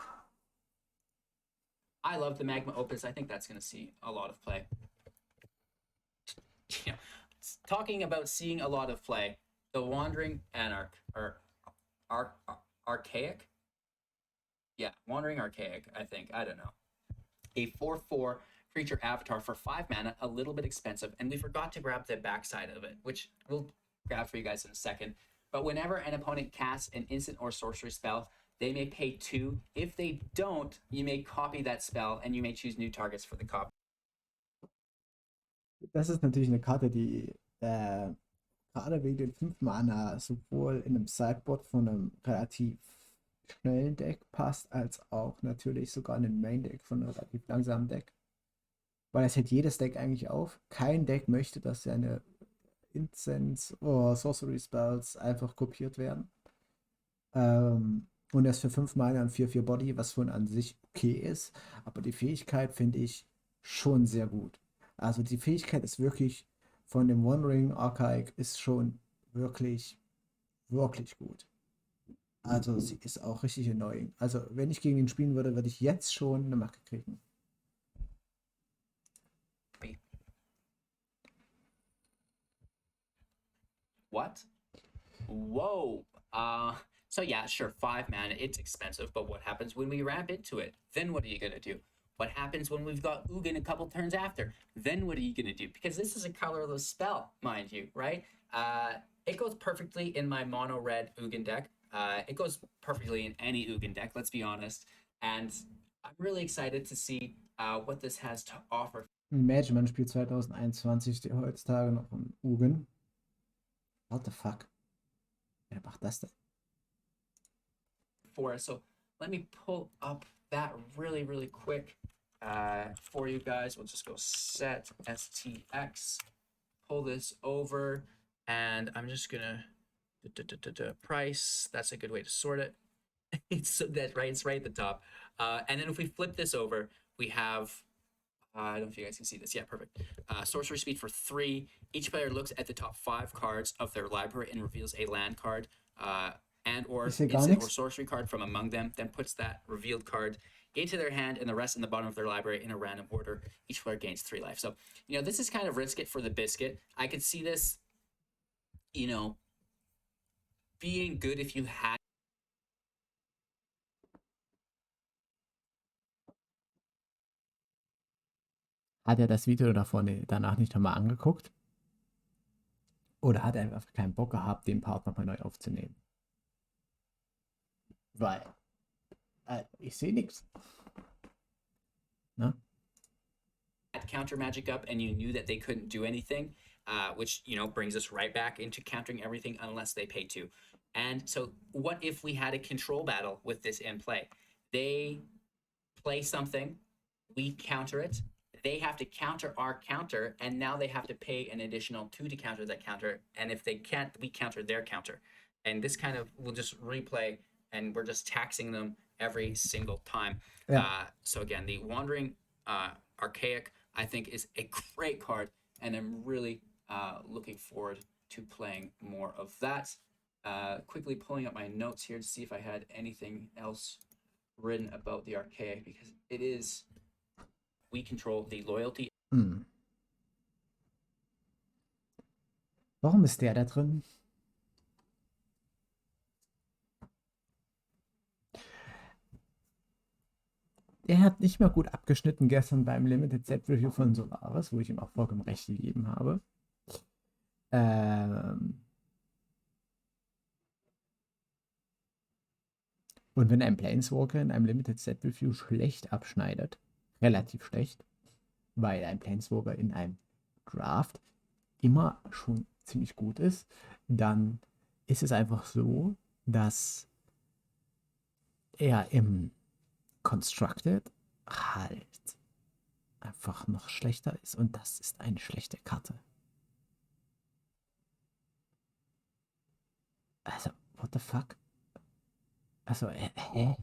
I love the Magma Opus. I think that's going to see a lot of play. Yeah. Talking about seeing a lot of play, the Wandering Anarch, or Archaic? Yeah, Wandering Archaic, I think. I don't know. A 4/4 creature avatar for 5 mana, a little bit expensive, and we forgot to grab the backside of it, which we'll grab for you guys in a second. But whenever an opponent casts an instant or sorcery spell, they may pay 2. If they don't, you may copy that spell, and you may choose new targets for the copy. Das ist natürlich eine Karte, die gerade wegen den 5 Mana sowohl in einem Sideboard von einem relativ schnellen Deck passt, als auch natürlich sogar in einem Main Deck von einem relativ langsamen Deck. Weil das hält jedes Deck eigentlich auf. Kein Deck möchte, dass seine Instants oder Sorcery Spells einfach kopiert werden. Und das für 5 Mana und 4/4 Body, was schon an sich okay ist. Aber die Fähigkeit finde ich schon sehr gut. Also die Fähigkeit ist wirklich von dem Wandering Archaic ist schon wirklich, wirklich gut. Also sie ist auch richtig annoying. Also wenn ich gegen ihn spielen würde, würde ich jetzt schon eine Macke kriegen. What? Whoa. So yeah, sure, 5 mana, it's expensive, but what happens when we ramp into it? Then what are you gonna do? What happens when we've got Ugin a couple turns after? Then what are you gonna do? Because this is a colorless spell, mind you, right? It goes perfectly in my mono red Ugin deck. It goes perfectly in any Ugin deck, let's be honest. And I'm really excited to see what this has to offer. Imagine, man spielt 2021 steht heutzutage noch im Ugin. What the fuck? Wer macht das denn? For us. So let me pull up that really quick for you guys. We'll just go set STX, pull this over, and I'm just gonna price. That's a good way to sort it. It's that right. It's right at the top. And then if we flip this over, we have. I don't know if you guys can see this. Yeah, perfect. Sorcery speed for 3. Each player looks at the top 5 cards of their library and reveals a land card and or instant or sorcery card from among them, then puts that revealed card into their hand and the rest in the bottom of their library in a random order. Each player gains 3 life. So, you know, this is kind of risk it for the biscuit. I could see this, you know, being good if you had. Hat er das Video danach nicht nochmal angeguckt? Oder hat er einfach keinen Bock gehabt, den Part nochmal neu aufzunehmen? Weil ich sehe nichts. Ne? Had counter magic up and you knew that they couldn't do anything, which, you know, brings us right back into countering everything unless they pay to. And so what if we had a control battle with this in play? They play something, we counter it, they have to counter our counter, and now they have to pay an additional 2 to counter that counter, and if they can't, we counter their counter. And this kind of will just replay, and we're just taxing them every single time. Ja. So again, the Wandering Archaic, I think, is a great card, and I'm really looking forward to playing more of that. Quickly pulling up my notes here to see if I had anything else written about the Archaic, because it is, we control the loyalty. Hm. Warum ist der da drin? Er hat nicht mehr gut abgeschnitten gestern beim Limited Set Review von Solaris, wo ich ihm auch vollkommen recht gegeben habe. Und wenn ein Planeswalker in einem Limited Set Review schlecht abschneidet, relativ schlecht, weil ein Planeswalker in einem Draft immer schon ziemlich gut ist, dann ist es einfach so, dass er im Constructed halt einfach noch schlechter ist. Und das ist eine schlechte Karte. Also, what the fuck? Also, hä?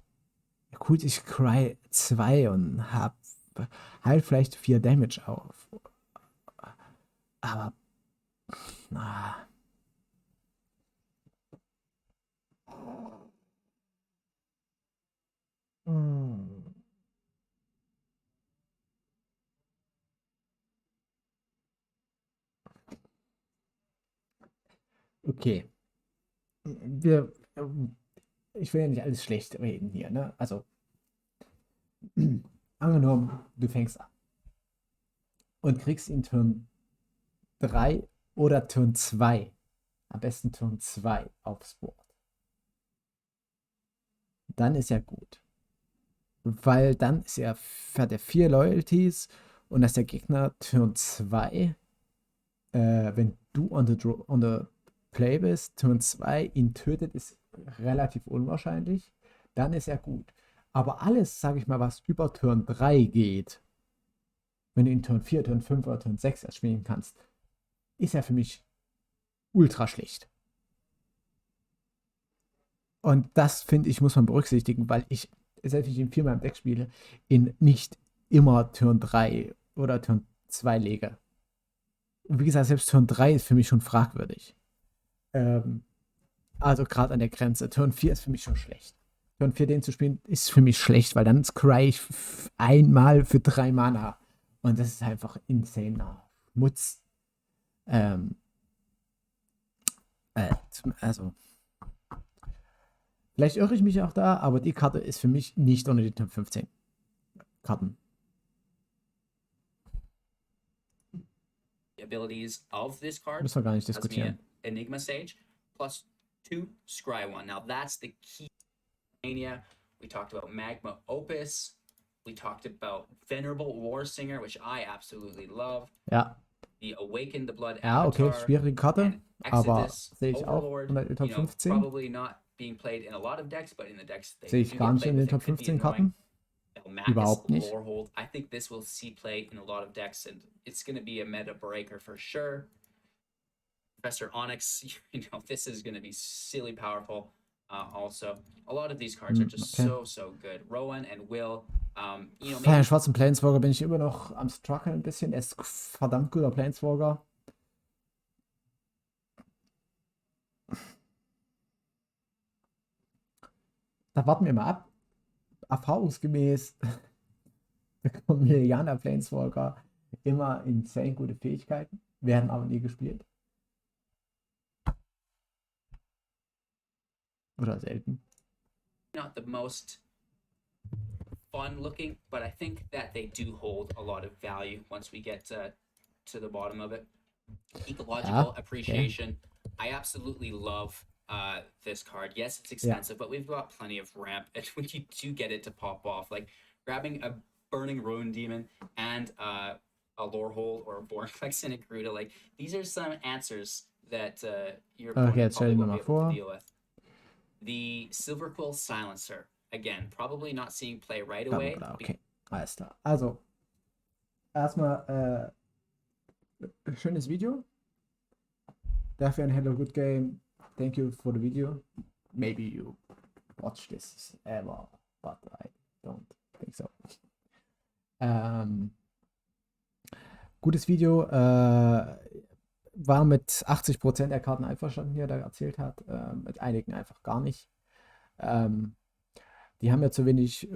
Gut, ich cry 2 und hab halt vielleicht 4 Damage auf. Aber, na. Hm. Okay. Ich will ja nicht alles schlecht reden hier, ne? Also, angenommen, du fängst an und kriegst ihn Turn 3 oder Turn 2. Am besten Turn 2 aufs Board. Dann ist ja gut. Weil dann hat er 4 Loyalties und dass der Gegner Turn 2, wenn du on the play bist, Turn 2 ihn tötet, ist relativ unwahrscheinlich. Dann ist er gut. Aber alles, sage ich mal, was über Turn 3 geht, wenn du ihn Turn 4, Turn 5 oder Turn 6 erst spielen kannst, ist er für mich ultra schlecht. Und das, finde ich, muss man berücksichtigen, weil ich, selbst wenn ich ihn 4-mal im Deck spiele, ihn nicht immer Turn 3 oder Turn 2 lege. Und wie gesagt, selbst Turn 3 ist für mich schon fragwürdig. Also gerade an der Grenze. Turn 4 ist für mich schon schlecht. Turn 4 den zu spielen, ist für mich schlecht, weil dann scry ich einmal für 3 Mana. Und das ist einfach insaner Schmutz. Also, vielleicht irre ich mich auch da, aber die Karte ist für mich nicht unter die Top 15 Karten. Abilities of this card. Müssen wir gar nicht Has me diskutieren. a Enigma Sage plus 2 Scry 1. Now that's the key. Mania. We talked about Magma Opus. We talked about Venerable Warsinger, which I absolutely love. Ja. The Awaken the Blood Ja, Avatar. okay, schwierige Karte, and aber Exodus sehe ich auch Overlord, unter den Top you know, 15. probably not being played in a lot of decks, but in the decks they Sehe ich do gar get nicht played in den with, Top it could be 15 annoying. Karten. Magus Überhaupt nicht. Lorehold. I think this will see play in a lot of decks, and it's going to be a meta breaker for sure. Professor Onyx, you know, this is going to be silly powerful. Also, a lot of these cards are just so good. Rowan and Will, you know, Bei den schwarzen Planeswalker bin ich immer noch am struggeln ein bisschen. Er ist verdammt guter Planeswalker. Da warten wir mal ab. Erfahrungsgemäß bekommen Liliana Planeswalker immer insane gute Fähigkeiten, werden aber nie gespielt. Oder selten. not the most fun looking, but I think that they do hold a lot of value once we get to the bottom of it. Ecological Ja, okay. appreciation. I absolutely love this card. Yes, it's Ja. expensive, but we've got plenty of ramp, and when you do get it to pop off, like grabbing a burning ruin demon and a lore hold or a Vortex and a Garuda, like these are some answers that your Okay, opponent jetzt stell probably ihn mir won't be mal able to vor. deal with. The Silver Quill Silencer. Again, probably not seeing play right Bla, bla, away. bla. Okay, alles klar. Also, erstmal schönes Video. Dafür ein HelloGoodGame. Thank you for the video. Maybe you watch this ever, but I don't think so. Gutes Video. War mit 80% der Karten einverstanden, die er da erzählt hat. Mit einigen einfach gar nicht. Die haben ja zu wenig,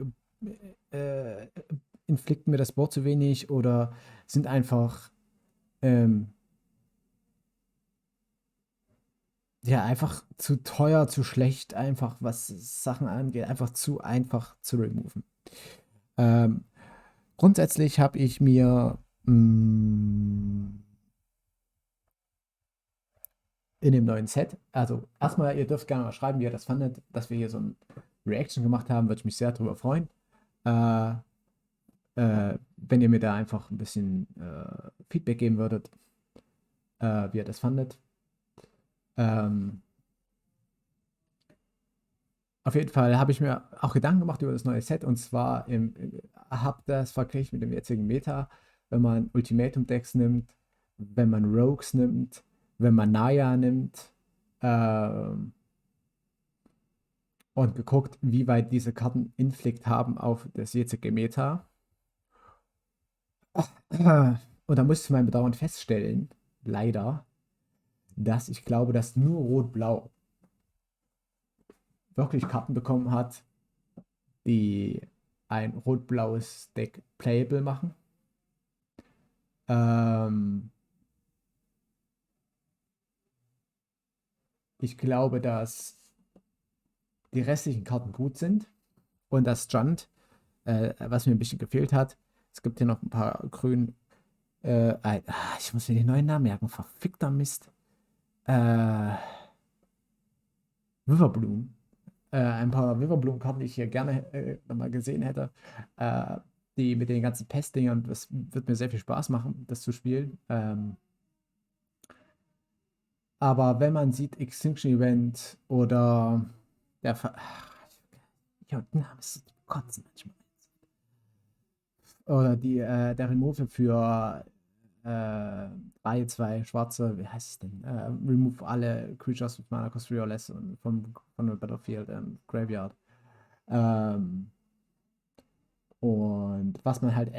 inflikten mir das Board zu wenig oder sind einfach, ja, einfach zu teuer, zu schlecht, einfach was Sachen angeht, einfach zu einfach zu removen. Grundsätzlich habe ich mir in dem neuen Set, also erstmal, ihr dürft gerne mal schreiben, wie ihr das fandet, dass wir hier so ein Reaction gemacht haben, würde ich mich sehr darüber freuen. Wenn ihr mir da einfach ein bisschen Feedback geben würdet, wie ihr das fandet. Auf jeden Fall habe ich mir auch Gedanken gemacht über das neue Set und zwar habe das verglichen mit dem jetzigen Meta, wenn man Ultimatum-Decks nimmt, wenn man Rogues nimmt, wenn man Naya nimmt und geguckt, wie weit diese Karten Inflict haben auf das jetzige Meta. Und da musste ich zu meinem Bedauern feststellen, leider, dass ich glaube, dass nur Rot-Blau wirklich Karten bekommen hat, die ein rot-blaues Deck playable machen. Ich glaube, dass die restlichen Karten gut sind und das Junt, was mir ein bisschen gefehlt hat, es gibt hier noch ein paar grün, ich muss mir den neuen Namen merken, verfickter Mist. Riverbloom. Ein paar Riverbloom-Karten, die ich hier gerne nochmal gesehen hätte. Die mit den ganzen Pestdingern, das wird mir sehr viel Spaß machen, das zu spielen. Aber wenn man sieht, Extinction Event oder der ja, der Name ist so zum Kotzen manchmal. Oder der Removal für 2 schwarze, wie heißt es denn? Remove alle Creatures with Mana Cost 3 or less von der Battlefield Graveyard. Und was man halt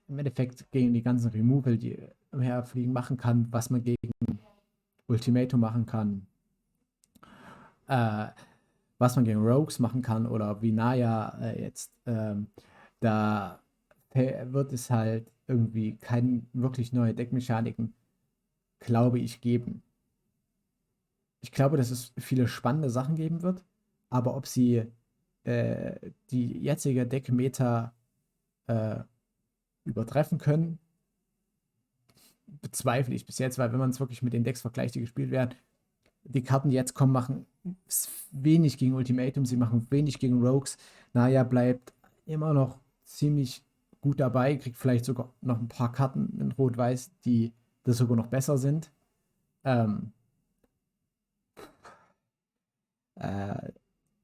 im Endeffekt gegen die ganzen Removal, die umherfliegen, machen kann, was man gegen Ultimatum machen kann, was man gegen Rogues machen kann oder wie Naya jetzt, da wird es halt irgendwie keine wirklich neue Deckmechaniken, glaube ich, geben. Ich glaube, dass es viele spannende Sachen geben wird, aber ob sie die jetzige Deckmeta übertreffen können, bezweifle ich bis jetzt, weil wenn man es wirklich mit den Decks vergleicht, die gespielt werden, die Karten, die jetzt kommen, machen wenig gegen Ultimatum, sie machen wenig gegen Rogues. Naya bleibt immer noch ziemlich gut dabei, kriegt vielleicht sogar noch ein paar Karten in Rot-Weiß, die das sogar noch besser sind.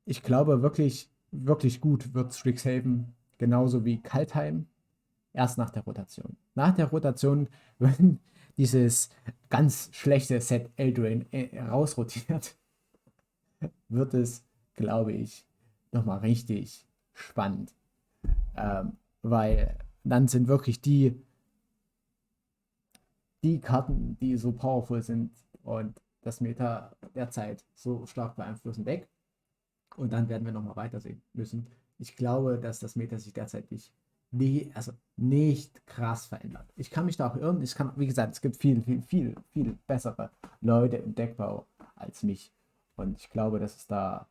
Ich glaube, wirklich, wirklich gut wird Strixhaven, genauso wie Kaltheim, erst nach der Rotation. Nach der Rotation, wenn dieses ganz schlechte Set Eldraine rausrotiert, wird es, glaube ich, nochmal richtig spannend. Weil dann sind wirklich die Karten, die so powerful sind und das Meta derzeit so stark beeinflussen, weg. Und dann werden wir nochmal weitersehen müssen. Ich glaube, dass das Meta sich derzeit nicht krass verändert. Ich kann mich da auch irren. Wie gesagt, es gibt viel bessere Leute im Deckbau als mich. Und ich glaube, dass es da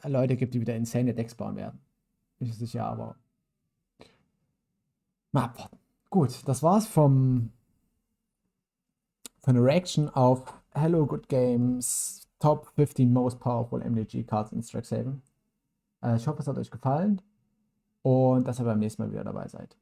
Leute gibt, die wieder insane Decks bauen werden. Bin ich sicher, aber mal abwarten. Gut, das war's von der Reaction auf HelloGoodGames Top 15 Most Powerful MTG Cards in Strixhaven. Ich hoffe, es hat euch gefallen und dass ihr beim nächsten Mal wieder dabei seid.